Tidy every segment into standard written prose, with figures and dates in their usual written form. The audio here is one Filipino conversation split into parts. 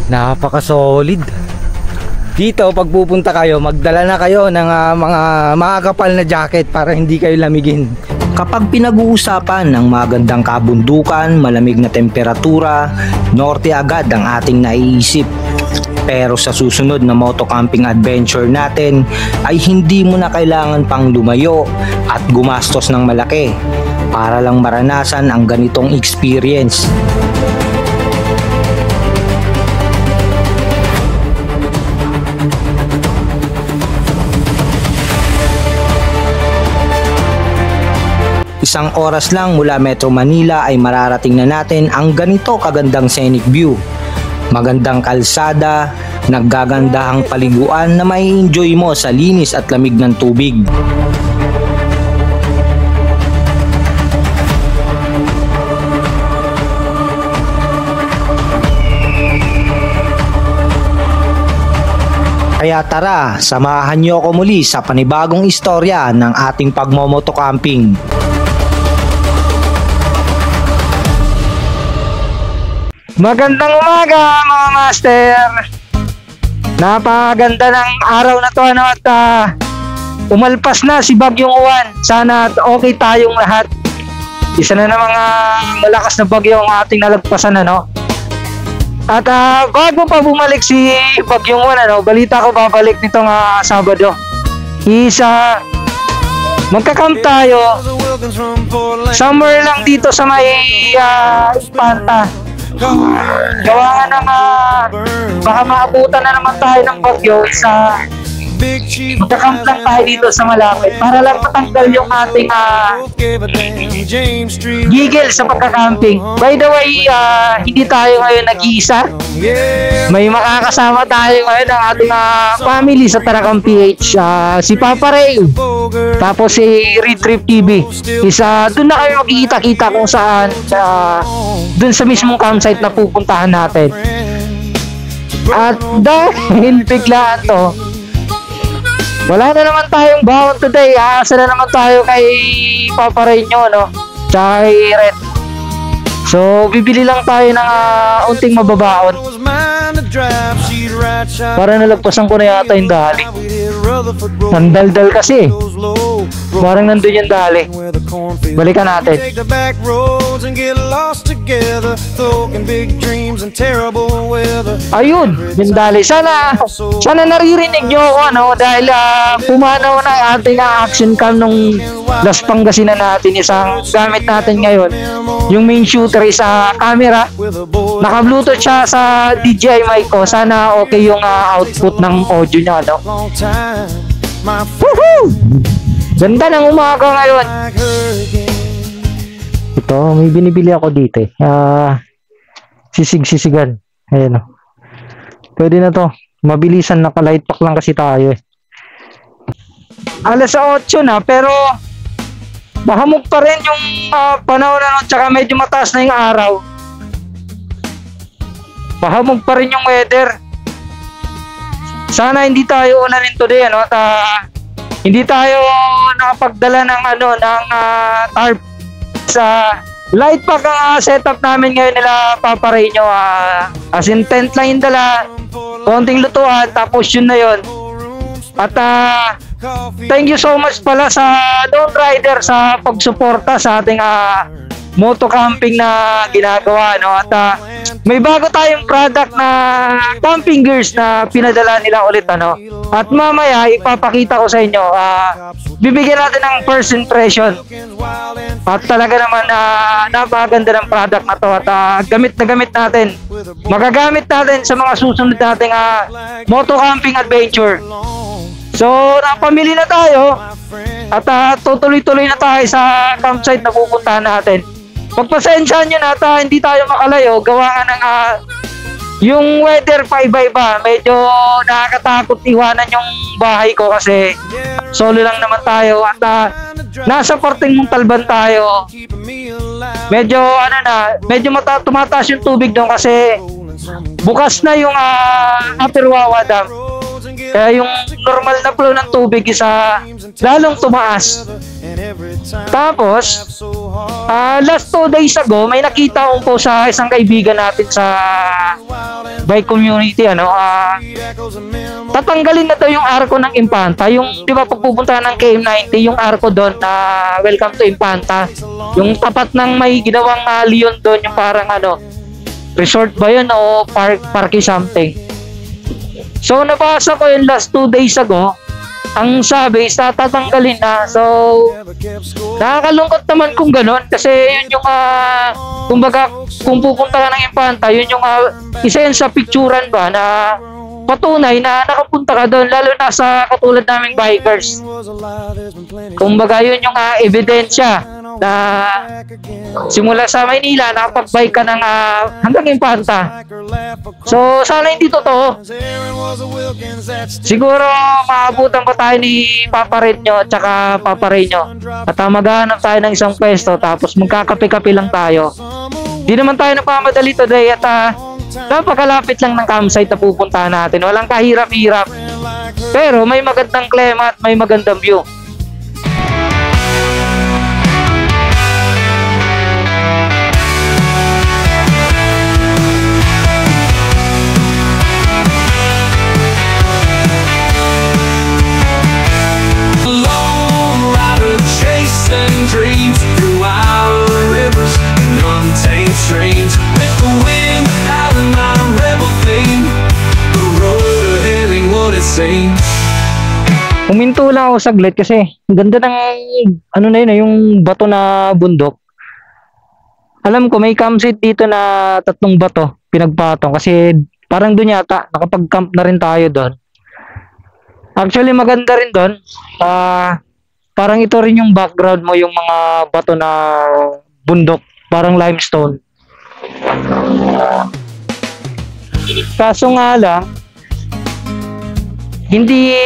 Napaka-solid. Dito pag pupunta kayo, magdala na kayo ng mga makakapal na jacket para hindi kayo lamigin. Kapag pinag-uusapan ng magandang kabundukan, malamig na temperatura, norte agad ang ating naiisip. Pero sa susunod na motocamping adventure natin ay hindi mo na kailangan pang lumayo at gumastos ng malaki para lang maranasan ang ganitong experience. Isang oras lang mula Metro Manila ay mararating na natin ang ganito kagandang scenic view. Magandang kalsada, naggagandahang paliguan na may enjoy mo sa linis at lamig ng tubig. Kaya tara, samahan niyo ako muli sa panibagong istorya ng ating pagmomotocamping. Magandang umaga mga master. Napakaganda ng araw na to at umalpas na si Bagyong Juan. Sana okay tayong lahat. Isa na mga malakas na bagyo ang ating nalagpasan At bago pa bumalik si Bagyong Juan balita ko babalik nitong Sabado. Magka-camp tayo somewhere lang dito sa may Espanta. Gawa nga baka maabutan na naman tayo ng bagyo sa magkakamp lang tayo dito sa malapit para lang matanggal yung ating gigil sa pagkakamping. By the way, hindi tayo ngayon nag-iisa. May makakasama tayo ngayon ng ating family sa Tarakang PH. Si Papa Ray, tapos si Reed Trip TV. Doon na kayo makikita-kita kung saan doon sa mismong campsite na pupuntahan natin. At dahil biglaan to, wala na naman tayong baon today. Asa na naman tayo kay Papa Ray nyo, tsaka kay Red. So, bibili lang tayo ng unting mababaon para nalagpasan ko na yata yung dali. Nandaldal kasi parang nandun yung dali. Balikan natin. Ayun, yung dali. Sana naririnig nyo ako dahil pumanaw na ating action cam nung Las Pangasinan natin. Isang gamit natin ngayon, yung main shooter is camera. Naka-bluetooth siya sa DJI mic ko. Sana okay yung output ng audio niya Woohoo! Ganda ng umaga ngayon. Ito, may binibili ako dito sisig-sisigan. Ayan Pwede na to. Mabilisan, naka-light pack lang kasi tayo Alas 8 na, pero mahamog pa rin yung panahon tsaka medyo mataas na yung araw. Mahamog pa rin yung weather. Sana hindi tayo ulanin today at hindi tayo nakapagdala ng tarp. Sa light pack ang setup namin ngayon nila Papa Ray nyo. As in tent lang yung dala, konting lutuan, tapos yun na yun. At thank you so much pala sa Lone Rider sa pagsuporta sa ating motocamping na ginagawa at may bago tayong product na camping gears na pinadala nila ulit at mamaya ipapakita ko sa inyo. Bibigyan natin ng first impression at talaga naman napakaganda ng product na to at gamit na gamit natin, magagamit natin sa mga susunod nating motocamping adventure. So napamili na tayo at tutuloy-tuloy na tayo sa campsite na pupuntahan natin. Pagpasensyahan nyo hindi tayo makalayo. Gawa nga ng yung weather pa-iba-iba. Medyo nakakatakot iwanan yung bahay ko kasi solo lang naman tayo at nasa Porting Montalban tayo. Medyo medyo tumataas yung tubig doon kasi bukas na yung Upper Wawa Dam. Kaya yung normal na flow ng tubig lalong tumaas. Tapos last 2 days ago may nakita akong po sa isang kaibigan natin sa bike community, tatanggalin na daw yung arko ng Impanta. Yung, di ba, pagpupunta ng KM90, yung arko doon na welcome to Impanta. Yung tapat ng may ginawang leon doon, yung parang resort ba yun o parky something. So, nabasa ko yung last 2 days ago, ang sabi is tatanggalin na. So, nakakalungkot naman kung gano'n kasi yun yung kumbaga kung pupunta ka ng Impanta, yun yung isa yun sa picturean ba na patunay na nakapunta ka doon, lalo na sa katulad naming bikers. Kumbaga yun yung ebidensya na simula sa Maynila nakapag-bike ka ng hanggang Impanta. So sana hindi totoo. Siguro maabutan pa tayo ni Papa Renyo at saka Papa Renyo at maghahanap tayo ng isang pwesto tapos magkakape-kape lang tayo. Di naman tayo nagmamadali today at napakalapit lang ng campsite na pupuntahan natin. Walang kahirap-hirap. Pero may magandang klima at may magandang view. Dreams through our rivers and untamed streams, with the wind howling my rebel theme, the road ahead ain't what it seems. Huminto lang ako saglit kasi ganda ng na yun, yung bato na bundok. Alam ko may campsite dito na 3 bato pinagpatong kasi parang doon yata nakapag-camp na rin tayo doon. Actually maganda rin doon. Parang ito rin yung background mo, yung mga bato na bundok, parang limestone. Kaso nga lang, hindi,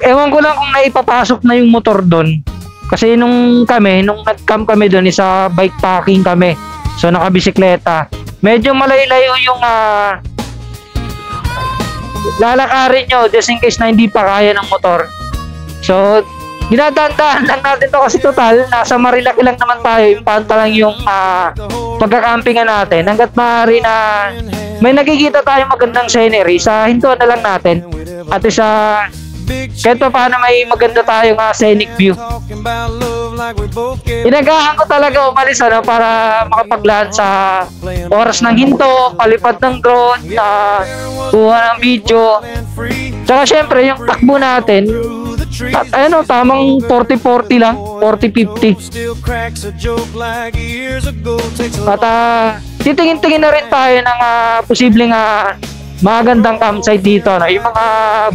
ewan ko lang kung naipapasok na yung motor doon. Kasi nung nag-camp kami doon, isa bike packing kami. So nakabisikleta. Medyo malayo yung lalakarin nyo just in case na hindi pa kaya ng motor. So, dinadaan-daan lang natin to kasi total nasa Marilaki lang naman tayo, Impanta lang yung pagkakampingan natin hanggat maaari na may nakikita tayo magandang scenery sa hintuan na lang natin at isa kahit pa paano may maganda tayong scenic view. Inagahan ko talaga umalis para makapaglaan sa oras ng hinto, palipad ng drone, kuha ng video, tsaka syempre yung takbo natin at tamang 40-40 lang, 40-50. At titingin-tingin na rin tayo ng posibleng magandang campsite dito, yung mga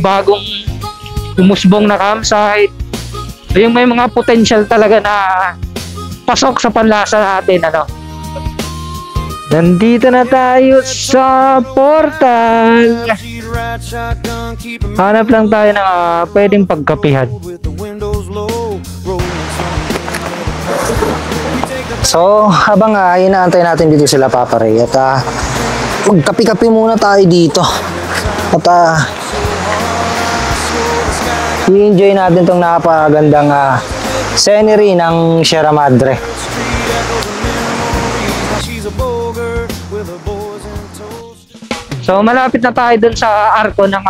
bagong umusbong na campsite, yung may mga potential talaga na pasok sa panlasa natin. Nandito na tayo sa portal. Hanap lang tayo ng pwedeng pagkapihan. So, habang inaantay natin dito sila Papa Ray at magkapi-kapi muna tayo dito. At i-enjoy natin tong napakagandang scenery ng Sierra Madre. So malapit na tayo dun sa arko ng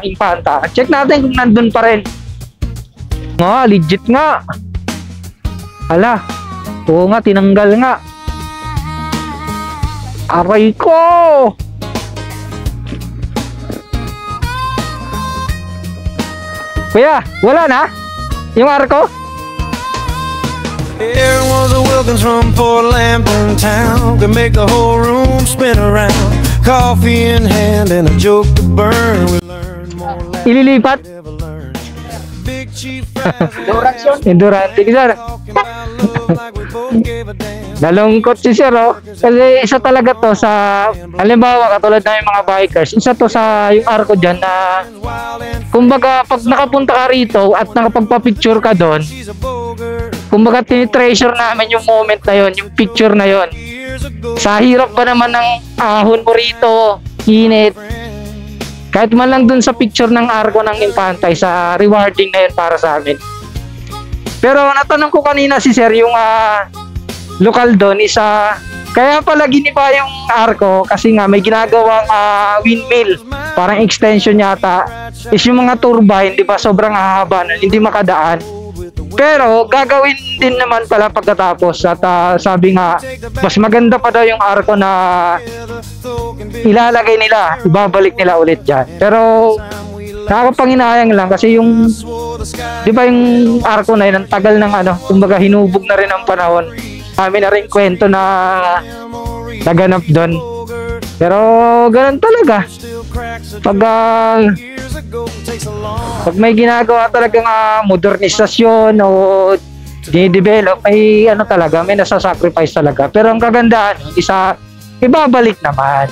Impanta. Check natin kung nandun pa rin. Legit nga. Hala, oo nga, tinanggal nga. Aray ko! Kuya, wala na? Yung arko? Aaron was a Wilkins from Port Lambton town, could make the whole room spin around. Coffee in hand and a joke to burn. We learned more Ililipat? Big Chief Endurance. Sir. Nalungkot si Sir, kasi isa talaga to sa, halimbawa katulad na yung mga bikers, isa to sa yung arko dyan na kumbaga pag nakapunta ka rito at nakapagpa-picture ka doon, kumbaga tinitreasure namin yung moment na yon, yung picture na yon. Sa hirap ba naman ng ahon mo rito, init, kahit man lang dun sa picture ng arko ng Impanta, sa rewarding na yun para sa amin. Pero natanong ko kanina si Sir, yung lokal doon, Kaya pala giniba yung arko kasi nga may ginagawang windmill, parang extension yata. Is yung mga turbine, di ba, sobrang hahaba na, hindi makadaan. Pero gagawin din naman pala pagkatapos at sabi nga mas maganda pa daw yung arko na ilalagay nila, ibabalik nila ulit dyan. Pero nakakapanginayang lang kasi yung, di ba, yung arko na yun, ang tagal ng kumbaga hinubog na rin ang panahon. Kami na rin kwento na naganap doon. Pero ganun talaga. Pag may ginagawa talagang modernisasyon o dinidevelop, ay talaga, may nasa-sacrifice talaga. Pero ang kagandahan, ibabalik naman.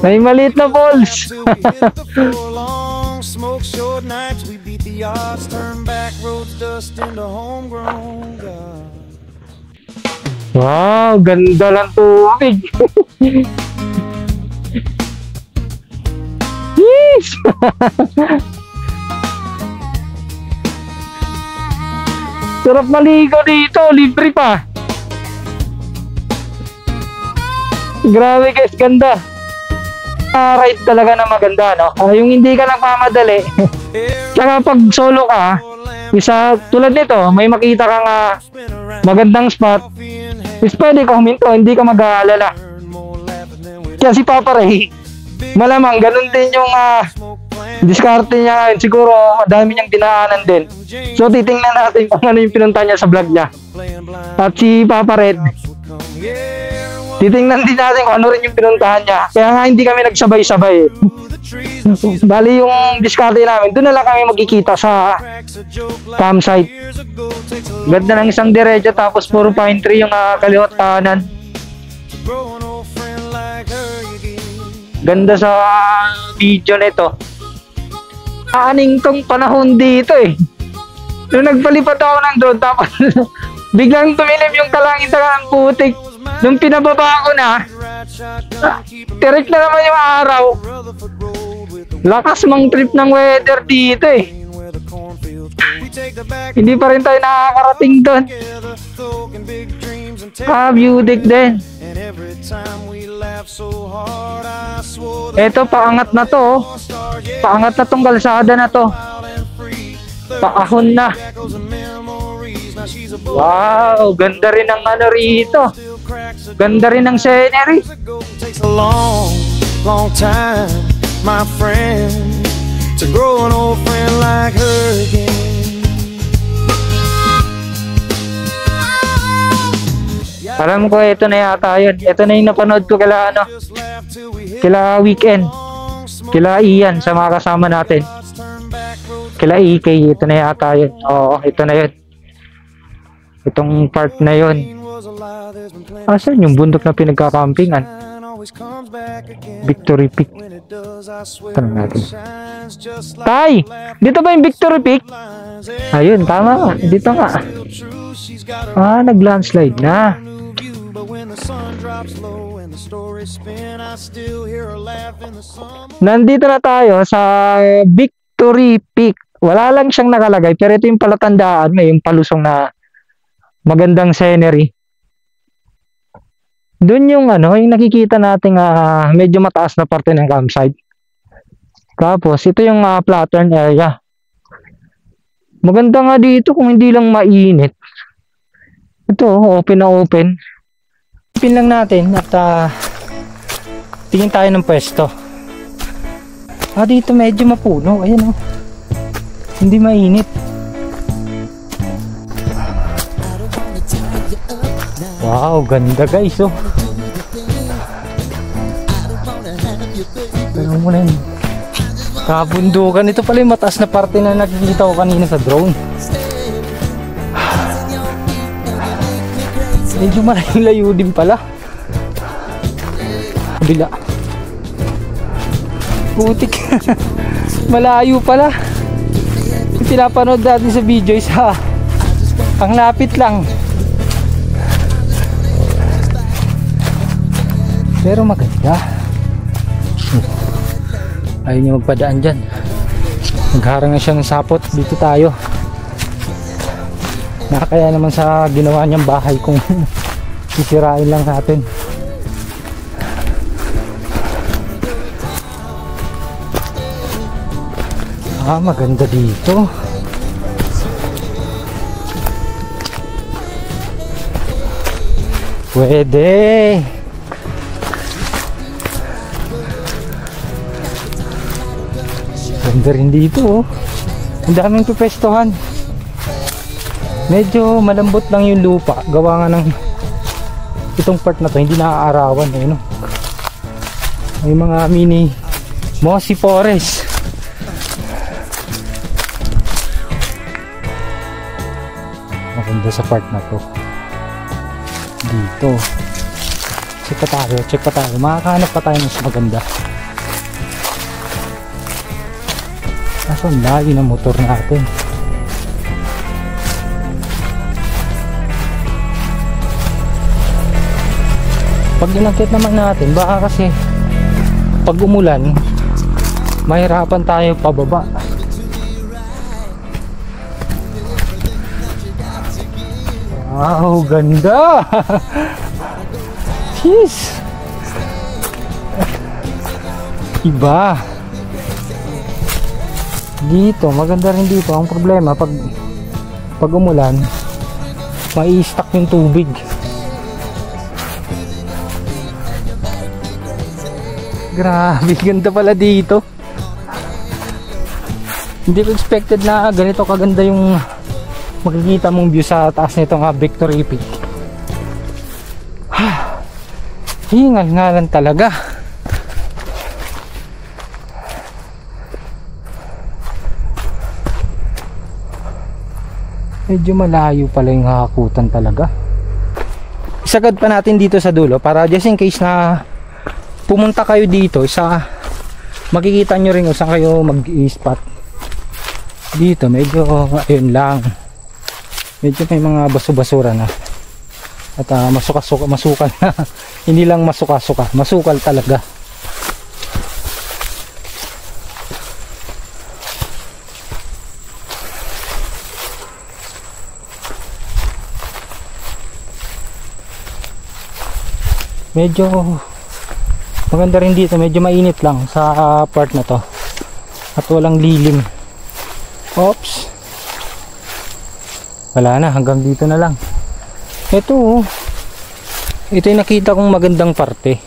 May maliit na balls. Smoke short nights, we beat the odds, turn back roads, dust into homegrown God. Wow, ganda lang tubig. Yes. Sarap maligo dito, libre pa. Grabe guys, ganda. Ride talaga na maganda, no? Yung hindi ka nagmamadali. Tsaka pag solo ka, isa tulad nito, may makita kang magandang spot, is pwede ka huminto, hindi ka mag-aalala. Kaya si Papa Ray, malamang ganun din yung diskarte niya. Siguro madami niyang dinaanan din. So titingnan natin kung ano yung pinunta niya sa vlog niya. At si Papa Red, titingnan din natin kung ano rin yung pinuntahan niya. Kaya nga hindi kami nagsabay-sabay. Bali yung diskarte namin, doon na lang kami magkikita sa campsite. Ganda ng isang diretso, tapos puro pine tree yung kaliwat kanan. Ganda sa video nito. Aning tong panahon dito eh. Nung nagpalipat ako ng drone, tapos biglang tumilim yung kalangitan ng putik. Nung pinababa ko na, tirik na naman yung araw. Lakas mang trip ng weather dito eh. Hindi pa rin tayo nakakarating doon. Beauty din. Eto, paangat na to. Paangat na tong kalsada na to. Paahon na. Wow, ganda rin ng rito. Ganda rin ng scenery. Takes a long, long time, my friend, to grow an old friend like her again. Alam ko, ito na yata yun. Ito na yung napanood ko kila Weekend, kila Ian sa mga kasama natin, kila EK. Ito na yata yun. Oo, ito na yun. Itong part na yun. Asan yung bundok na pinagkakampingan? Victory Peak. Tanong natin. Tay! Dito ba yung Victory Peak? Ayun, tama. Dito nga. Nag-landslide na. Nandito na tayo sa Victory Peak. Wala lang siyang nakalagay, pero ito yung palatandaan. May yung palusong na magandang scenery. Doon yung yung nakikita nating medyo mataas na parte ng campsite. Tapos ito yung flatten area. Maganda nga dito kung hindi lang mainit. Ito, open na open. Open lang natin at tingin tayo ng pwesto. Dito medyo mapuno. Ayan hindi mainit. Wow, ganda guys, oh. Tignan mo na yun. Kabundukan. Ito pala yung mataas na parte na nakikita ko kanina sa drone. Medyo maraming layo din pala. Kabila. Putik. Malayo pala. Yung pinapanood natin sa video is ang lapit lang. Pero maganda. Ayaw niya magpadaan dyan. Nagharang na siya ng sapot. Dito tayo. Nakakaya naman sa ginawa niyang bahay kung sisirain lang natin. Maganda dito. Pwede. Ganda rin dito, oh. Ang daming pipwestohan. Medyo malambot lang yung lupa. Gawa nga ng itong part na to, hindi naaarawan, eh, no? May mga mini mossy forest. Maganda sa part na to. Dito. Check pa tayo. Makakahanap pa tayo mas maganda. Kaso ang layo ng motor natin. Pag inakit naman natin, baka kasi pag umulan, mahirapan tayo pababa. Wow, ganda! Jeez! Iba! Dito, maganda rin dito. Ang problema, pag umulan, mai-stuck yung tubig. Grabe, ganda pala dito. Hindi ko expected na ganito kaganda yung makikita mong view sa taas nitong Victory Peak. Hingal-ngalan talaga. Medyo malayo pala yung hakutan talaga. Isagad pa natin dito sa dulo para just in case na pumunta kayo dito, makikita nyo rin kung saan kayo mag-i-spot. Dito medyo ayun lang, medyo may mga baso-basura na at masukal na. Hindi lang masuka-suka, masukal talaga. Medyo maganda rin dito, medyo mainit lang sa part na to at walang lilim. Oops, wala na, hanggang dito na lang. Ito yung nakita kong magandang parte.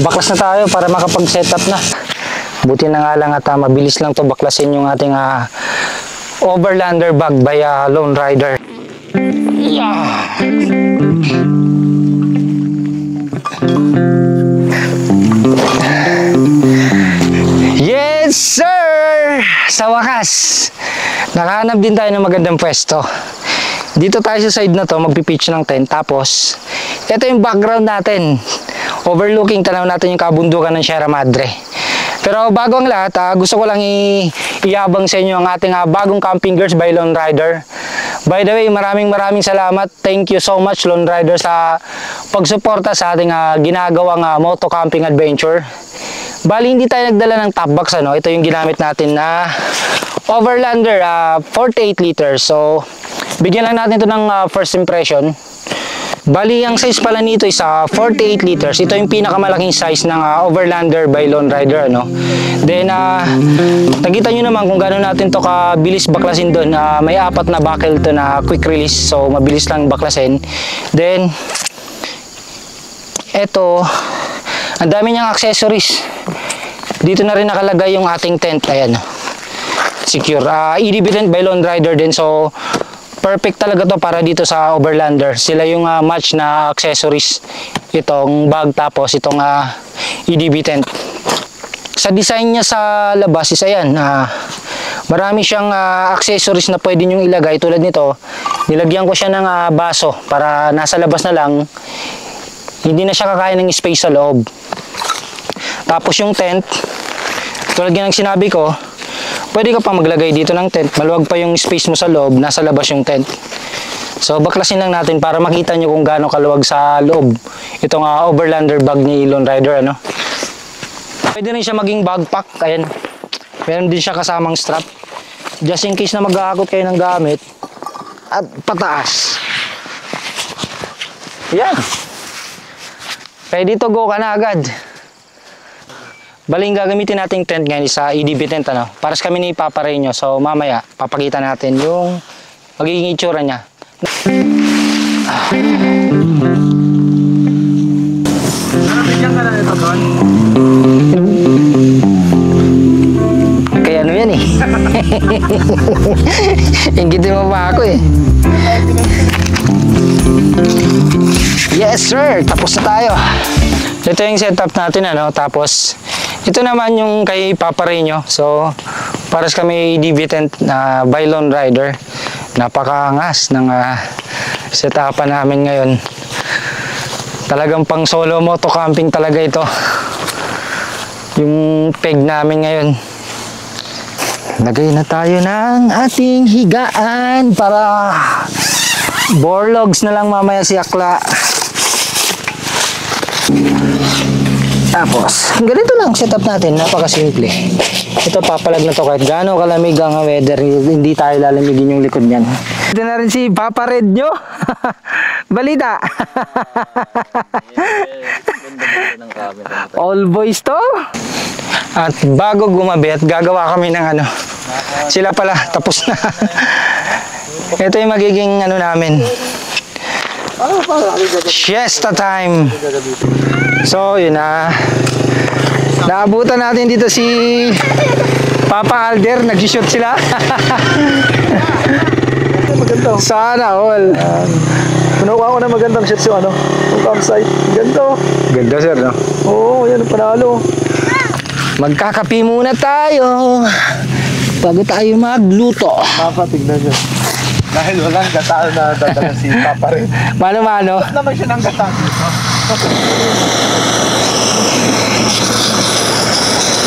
Baklas na tayo para makapag-setup na. Buti na nga lang at mabilis lang to baklasin yung ating overlander bag by Lone Rider. Yes sir! Sa wakas, nakahanap din tayo ng magandang pwesto. Dito tayo sa side na to, magpipitch ng tent. Tapos, ito yung background natin. Overlooking, tanaw natin yung kabundukan ng Sierra Madre. Pero bago ang lahat, gusto ko lang iyabang sa inyo ang ating bagong camping gears by Lone Rider. By the way, maraming salamat. Thank you so much Lone Rider sa pagsuporta sa ating ginagawang moto camping adventure. Bali, hindi tayo nagdala ng top box, ano? Ito yung ginamit natin na overlander, 48 liters. So, bigyan lang natin ito ng first impression. Bali, ang size pala nito is 48 liters. Ito yung pinakamalaking size ng overlander by Lone Rider, ano? Then, nakita nyo naman kung gano'n natin to kabilis baklasin doon. May 4 na buckle to na quick release, so mabilis lang baklasin. Then, eto, ang dami niyang accessories. Dito na rin nakalagay yung ating tent. Ayan, secure. EDB tent by Lone Rider din, so perfect talaga to para dito sa overlander. Sila yung match na accessories, itong bag tapos itong EDB tent. Sa design niya sa labas is ayan, marami siyang accessories na pwede nyong ilagay. Tulad nito, nilagyan ko siya ng baso para nasa labas na lang, hindi na siya kakain ng space sa loob. Tapos yung tent, tulad nga ng sinabi ko, pwede ka pa maglagay dito ng tent. Maluwag pa yung space mo sa loob, nasa labas yung tent. So baklasin lang natin para makita nyo kung gaano kaluwag sa loob itong overlander bag ni Lone Rider, ano. Pwede rin siya maging backpack. Ayan, meron din siya kasamang strap just in case na mag-aakot kayo ng gamit at pataas. Yan, ready to go ka na agad. Baling gagamitin nating tent ngayon sa EDB tent, ano, para sa kami ni Papa Ray nyo. So mamaya papakita natin yung magiging itsura niya. Kaya ano yan eh. Inggitin mo pa ako eh. Yes sir, tapos na tayo. Ito yung setup natin, ano. Tapos ito naman yung kay Papa Ray nyo. So para sa kami EDB tent by Lone Rider. Napakaangas ng setupan namin ngayon. Talagang pang solo moto camping talaga ito. Yung peg namin ngayon. Lagay na tayo ng ating higaan para borlogs na lang mamaya si Akla. Tapos, ganito lang setup natin, napakasimple. Ito, papalag na to kahit gaano kalamig ang weather, hindi tayo lalamigin yung likod niyan. Ito na rin si Papa Red nyo. Balita. All boys to. At bago gumabi at gagawa kami ng ano, sila pala, tapos na. Ito yung magiging ano namin, siesta time. So yun na, naabutan natin dito si Papa Alder, nag-shoot sila. Maganda. Sana all. Pinukuha ko na magandang shots yung ano, yung campsite. Ganda. Ganda sir, no? Oo, yan ang panalo. Magkakapi muna tayo bago tayo magluto. Papa, tignan nyo. Dahil walang gata na dadala si Papa rin. Mano-mano. Naman siya ng gata dito.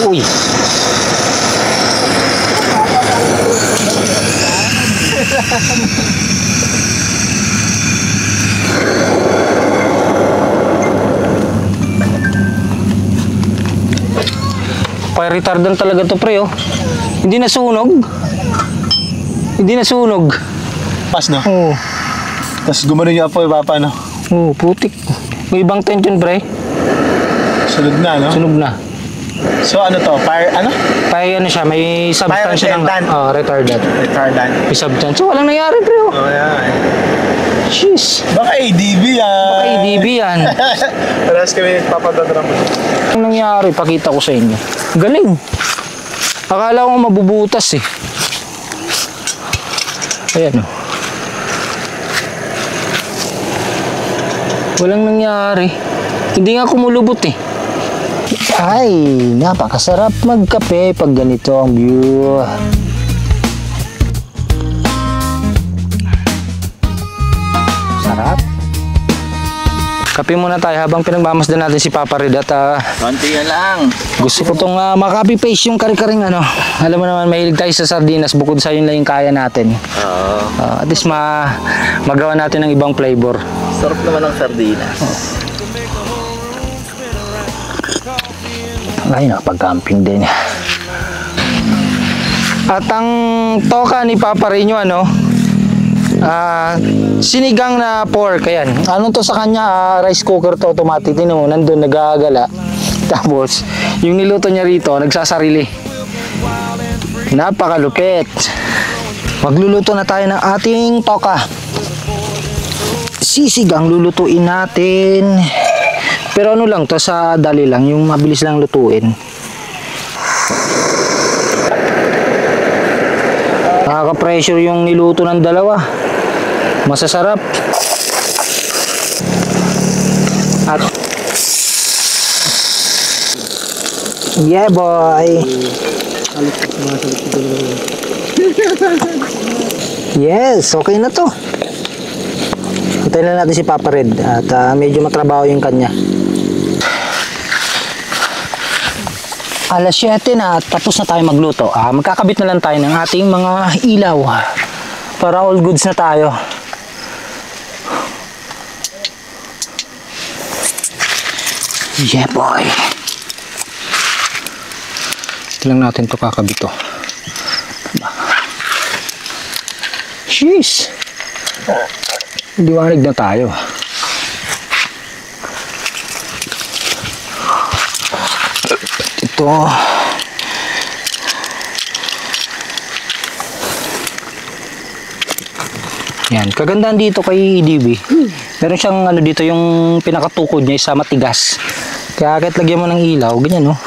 Uy. Fire retardant talaga to pre, oh. Hindi nasunog. Hindi nasunog. Pas no? Oo. Tapos gumano yung apoy, Papa, no? Oo, putik. May ibang tent yun, pre. Sunod na, no? Sunog na. So ano to? Fire, ano? Fire ano siya, may substance siya ng retardant. retardant. Retardant. May substance. So, walang nangyari, pre, oh. Oh, yan. Jeez. Baka ADB yan. Baka ADB yan. Parehas kami papadadram. Ang nangyari, pakita ko sa inyo. Galing. Akala ko mabubutas eh. Ayan, oh. Walang nangyari. Hindi nga kumulubot eh. Ay, napakasarap magkape pag ganito ang view. Sarap. Kape muna tayo habang pinagmamasdan natin si Papa Red at Konti yan lang. gusto ko tong ma-copy paste yung kare-karing ano. Alam mo naman, mahilig tayo sa sardinas bukod sa yun lang yung kaya natin. Oo. At least magawa natin ng ibang flavor. Sarap naman ng sardinas. Ay, nakapag-camping din. At ang toka ni Papa Ray nyo, ano, sinigang na pork. Ayan. Anong to sa kanya? Rice cooker to, automatic. Tingnan mo, nandun, nagagala. Tapos, yung niluto niya rito, nagsasarili. Napakalupit. Magluluto na tayo ng ating toka. Sisigang lulutuin natin. Pero ano lang to, sa dali lang, yung mabilis lang lutuin. Nakaka-pressure yung niluto ng dalawa. Masasarap. At yeah boy. Yes, okay na to. Hintayin na natin si Papa Red at medyo matrabaho yung kanya. Alas 7 na, tapos na tayo magluto. Magkakabit na lang tayo ng ating mga ilaw para all goods na tayo. Yeah boy. Ito lang natin to kakabito. Jeez. Liwanag na tayo. Ito. Yan, kagandahan dito kay DB. Meron siyang ano dito, yung pinakatukod niya isa matigas. Kaya kahit lagyan mo ng ilaw, ganyan no.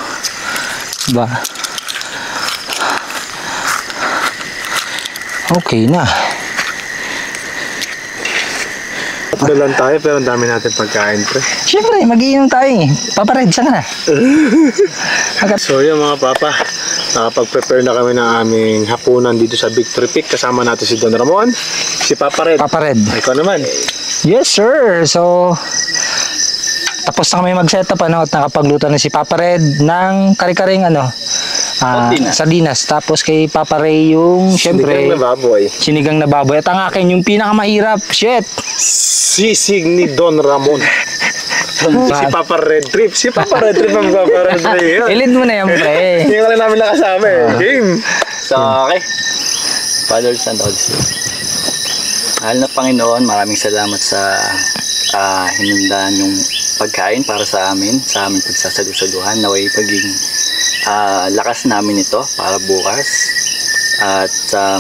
Diba? Okay na. Dalan tayo pero ang dami natin pagkain, pre. Siyempre, mag-iinom tayo eh. Papared, saan ka na? So yun mga papa, nakapag-prepare na kami ng aming hapunan dito sa Victory Peak. Kasama natin si Don Ramon, si Papa Red. Papa Red. Ikaw naman. Yes sir. So, tapos na kami mag-setup ano, at nakapagluto na si Papa Red ng kare-karing ano, sardinas. Tapos kay Papa Ray yung syempre Sinigang na baboy. Sinigang na baboy. At ang akin yung pinakamahirap. Shit. Sisig ni Don Ramon. Si Papa Red Trip. Si Papa Red Trip ang Papa Red Trip. Ilid mo na yan, pre. Hindi ka lang namin nakasama eh. Game. So, okay. Fathers and Lords. Mahal na Panginoon, maraming salamat sa hinandaan yung pagkain para sa aming pagsasalusaluhan. Naway paging lakas namin ito para bukas. At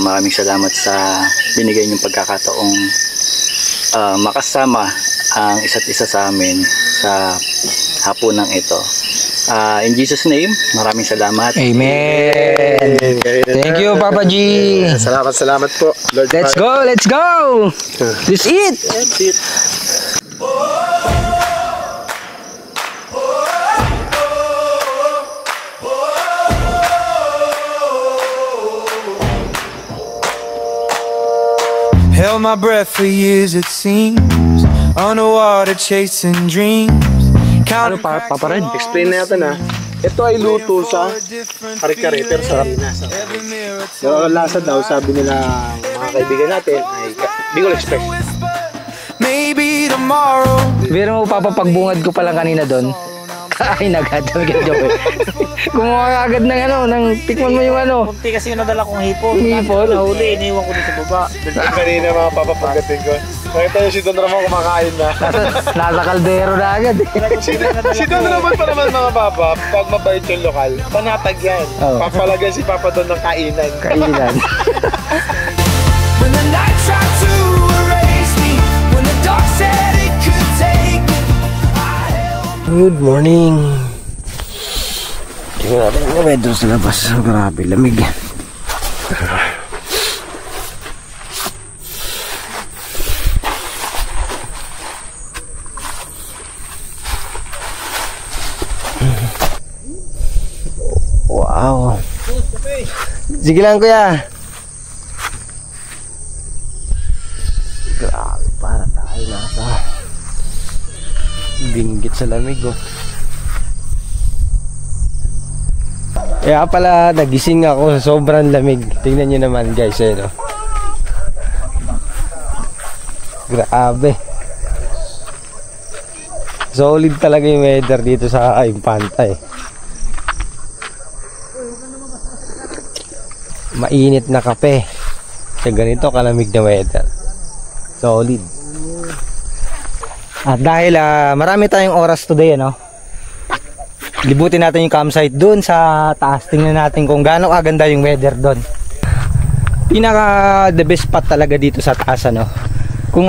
maraming salamat sa binigay niyong pagkakataong makasama ang isa't isa sa amin sa hapunang ito. In Jesus' name, maraming salamat. Amen. Thank you, Papa G. Salamat po. Lord, Let's go, let's go. Let's eat. That's it. Held my breath for years it seems, underwater chasing dreams. Ano, Papa Red? explain natin ha. Ito ay luto sa kare-kare pero sa Pinas. Yung lasa daw, sabi nila mga kaibigan natin ay Bicol Express. Maybe tomorrow. Pero mo, Papa, pagbungad ko pa lang kanina doon. Kain agad. Kumuha ka agad ng ano, tikman mo yung ano. Kunti kasi yung nadala kong hipon. Hipon? Nahuli, iniwan ko dito sa baba. Kanina mga papapagating ko. Nakita nyo si Don Ramon kumakain na. Nasa kaldero na agad. Si Don Ramon pa naman mga papa, pag mabait yung lokal, panatag yan. Oh. Papalagyan si Papa Don ng kainan. Kainan. When the night tried to erase me, when the dark said it could take me. Good morning. Tingnan natin yung weather sa labas. Grabe, lamig. Wow. Sige lang, kuya. Grabe, para tayo nasa binggit sa lamig, oh. Kaya pala nagising ako sa sobrang lamig. Tingnan nyo naman, guys, no? Grabe. Solid talaga yung weather dito sa Infanta, eh. Mainit na kape sa ganito kalamig na weather. Solid. At dahil marami tayong oras today, ano, libutin natin yung campsite dun sa taas. Tingnan natin kung gaano kaganda yung weather dun. Pinaka the best spot talaga dito sa taas, ano. Kung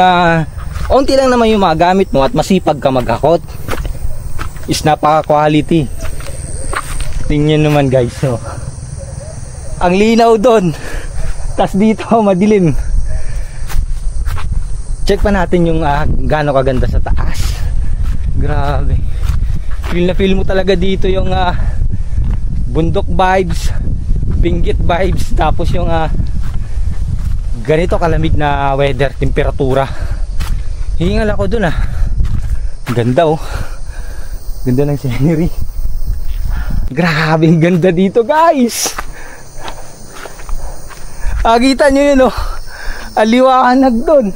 onti lang naman yung mga gamit mo at masipag ka maghakot, is napaka quality. Tingnan naman, guys, no. Ang linaw dun. Tas dito madilim. Check pa natin yung gaano kaganda sa taas. Grabe. Feel na feel mo talaga dito yung bundok vibes, Benguet vibes, tapos yung ganito kalamig na weather, temperatura. Hihingal ako dun, ganda, oh. Ganda ng scenery. Grabe, ganda dito, guys. Kita nyo yun, oh. Aliwanag dun.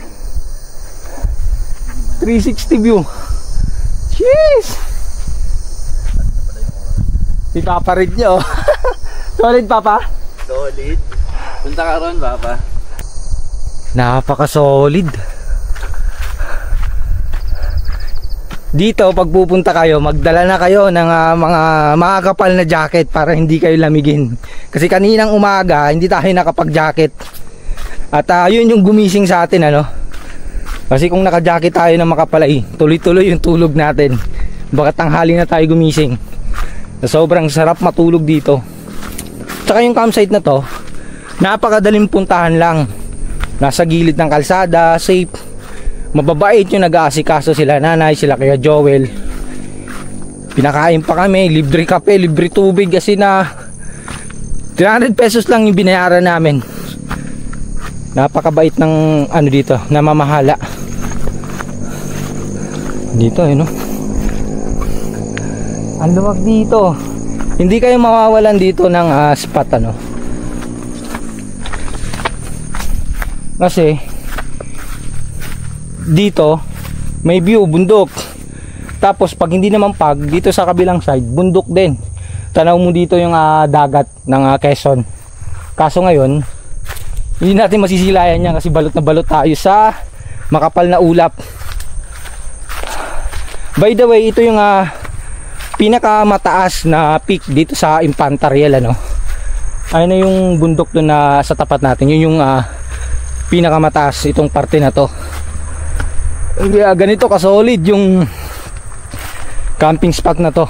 360 view. Jeez. Si Papa rin nyo. Solid, Papa? Solid. Punta ka ron, Papa. Napaka-solid. Dito, pag pupunta kayo, magdala na kayo ng mga makakapal na jacket para hindi kayo lamigin. Kasi kaninang umaga, hindi tayo nakapag-jacket. At yun yung gumising sa atin, ano? Kasi kung naka-jacket tayo na makapalay, tuloy-tuloy yung tulog natin. Baka tanghali na tayo gumising. Sobrang sarap matulog dito. Tsaka yung campsite na to, napakadaling puntahan lang. Nasa gilid ng kalsada, safe. Mababait yung nag-aasikaso, sila nanay, sila kaya Joel. Pinakain pa kami, libre kape, libre tubig. Kasi na 300 pesos lang yung binayaran namin. Napakabait ng ano dito, namamahala. Dito no. Ang luwag dito. Hindi kayo mawawalan dito ng spot ano. Kasi dito may view, bundok. Tapos pag hindi naman dito sa kabilang side, bundok din. Tanaw mo dito yung dagat ng Quezon. Kaso ngayon, hindi natin masisilayan yan kasi balot na balot tayo sa makapal na ulap. By the way, ito yung pinakamataas na peak dito sa Infanta Riel, ano. Ayun na yung bundok doon na sa tapat natin. Yun yung pinakamataas itong parte na to. Ganito kasolid yung camping spot na to.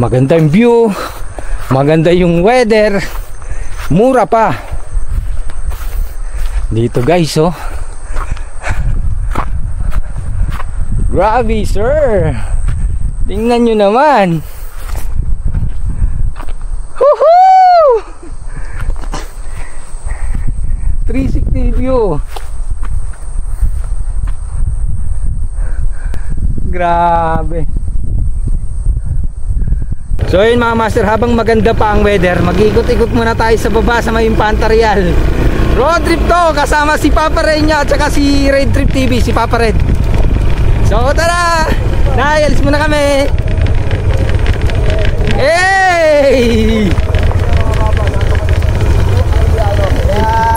Maganda yung view, maganda yung weather, mura pa dito guys, oh. Grabe sir, tingnan nyo naman. Woohoo! 360 view. Grabe. So yun mga master, habang maganda pa ang weather, mag-ikot-ikot muna tayo sa baba sa may Infanta Riel. Road trip to, kasama si Papa Red niya at saka si Red Trip TV, si Papa Red. So tara, naayalis muna kami. Hey!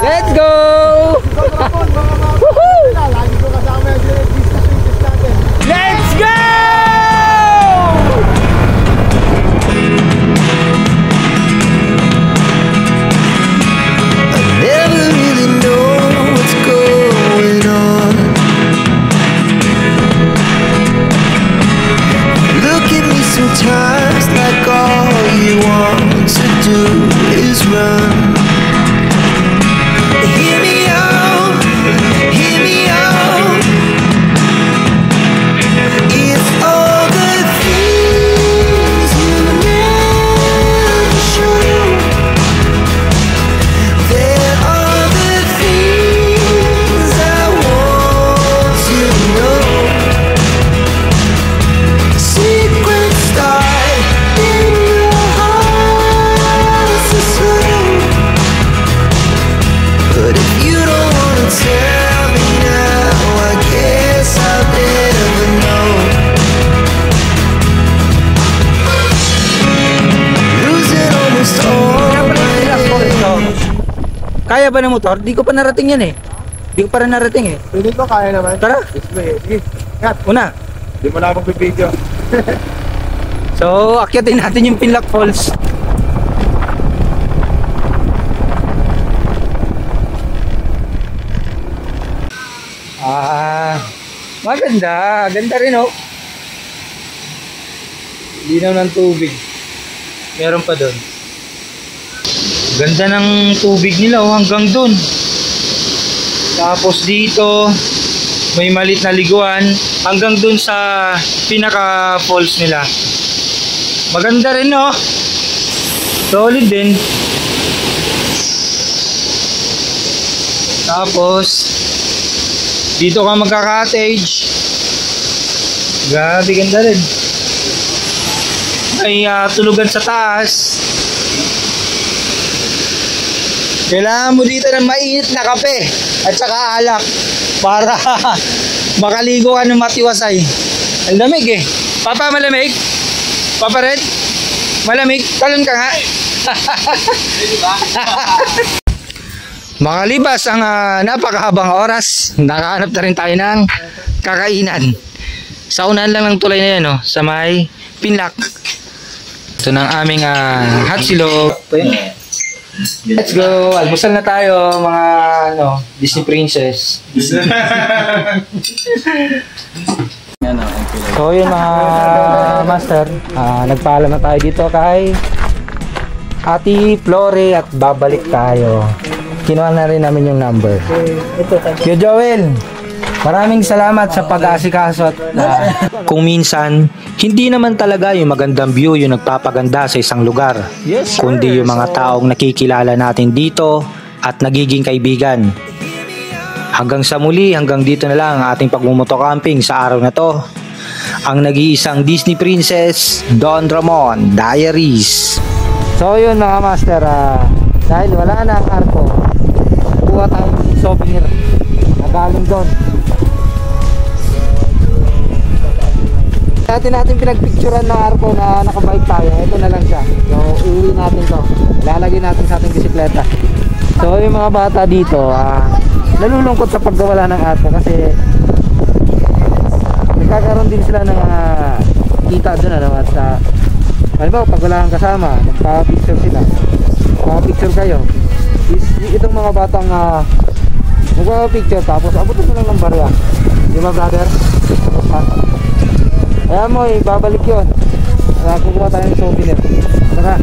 Let's go! Let's go! I never really know what's going on. Look at me sometimes like all you want to do is run. Hear me out, hear me out. If all the things you never show, there are the things I want to know. Secrets start in your heart so slow. But if you don't wanna tell me now, I guess I'll never know. Losing almost all my Kaya ba ng motor? Di ko pa narating yan eh. Di ko pa rin narating eh. Pwede ko, kaya naman. Tara, Sige, cut. una. Di mo na magbibideo. So akyatin natin yung Pinlock Falls. Maganda. Ganda rin oh. Linaw ng tubig. Meron pa doon. Ganda ng tubig nila oh, hanggang doon. Tapos dito may malit na liguan hanggang doon sa pinaka falls nila. Maganda rin oh. Solid din. Tapos dito ka magka-cottage. Grabe, ganda rin. May tulugan sa taas. Kailangan mo dito ng mainit na kape at saka alak para makaligo ka ng matiwasay. Ang lamig eh. Papa, malamig? Papa Red? Malamig. Talon ka nga. Makalipas ang napakahabang oras, nakahanap na rin tayo ng kakainan. Sa unahan lang ng tulay na yan, no? Sa may Pinlac. Ito ng aming hot silog. Let's go! Almusal na tayo, mga Disney princess. So yun mga master, nagpaalam na tayo dito kay Ate Flore at babalik tayo. Kinuha na rin namin yung number. Yo Joel, maraming salamat sa pag-aasikaso at kung minsan, hindi naman talaga yung magandang view yung nagpapaganda sa isang lugar, kundi yung mga taong nakikilala natin dito at nagiging kaibigan. Hanggang sa muli, hanggang dito na lang ang ating pagmumotocamping sa araw na to. Ang nag-iisang Disney Princess, Don Ramon Diaries. So yun mga master, dahil wala na ang arko, kuha tayo ng souvenir na galing doon. Natin pinagpicturean ng arko na nakabike tayo. Ito na lang siya. So iuwi natin to, lalagay natin sa ating bisikleta. So yung mga bata dito, nalulungkot sa pagkawala ng arko kasi nagkakaroon din sila ng kita doon, at halimbawa pag wala kang kasama, magpa-picture sila, magpa-picture kayo. Itong mga batang magpa-picture tapos abutin mo lang ng barya, di ba brother? Kaya mo babalik yun, kukuha tayo ng souvenir. Tara.